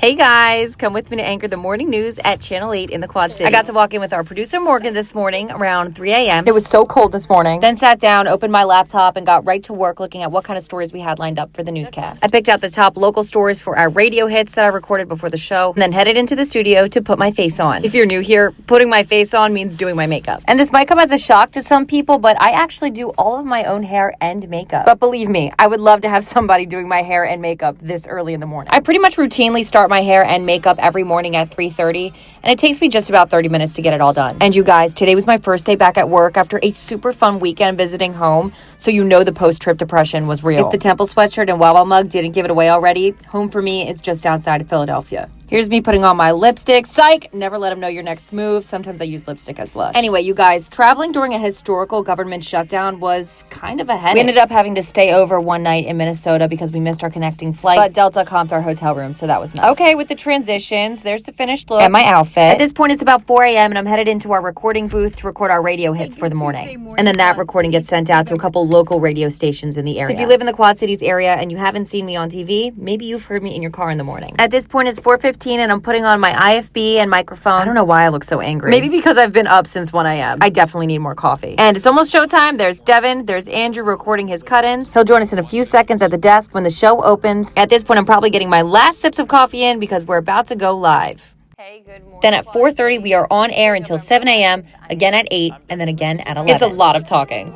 Hey guys, come with me to anchor the morning news at Channel 8 in the Quad Cities. I got to walk in with our producer Morgan this morning around 3 a.m. It was so cold this morning. Then sat down, opened my laptop, and got right to work looking at what kind of stories we had lined up for the newscast. I picked out the top local stories for our radio hits that I recorded before the show, and then headed into the studio to put my face on. If you're new here, putting my face on means doing my makeup. And this might come as a shock to some people, but I actually do all of my own hair and makeup. But believe me, I would love to have somebody doing my hair and makeup this early in the morning. I pretty much routinely start my hair and makeup every morning at 3:30, and it takes me just about 30 minutes to get it all done. And you guys, today was my first day back at work after a super fun weekend visiting home, so you know the post-trip depression was real. If the Temple sweatshirt and Wawa mug didn't give it away already, home for me is just outside of Philadelphia. Here's me putting on my lipstick. Psych! Never let them know your next move. Sometimes I use lipstick as blush. Anyway, you guys, traveling during a historical government shutdown was kind of a headache. We ended up having to stay over one night in Minnesota because we missed our connecting flight, but Delta comped our hotel room, so that was nice. Okay, with the transitions, there's the finished look and my outfit. At this point, it's about 4 a.m. and I'm headed into our recording booth to record our radio hits for the morning. And then that recording gets sent out to a couple local radio stations in the area. So if you live in the Quad Cities area and you haven't seen me on TV, maybe you've heard me in your car in the morning. At this point, it's 4:15 and I'm putting on my IFB and microphone. I don't know why I look so angry. Maybe because I've been up since 1 a.m. I definitely need more coffee. And it's almost showtime. There's Devin. There's Andrew recording his cut-ins. He'll join us in a few seconds at the desk when the show opens. At this point, I'm probably getting my last sips of coffee in because we're about to go live. Hey, good morning. Then at 4:30, we are on air until 7 a.m., again at 8, and then again at 11. It's a lot of talking.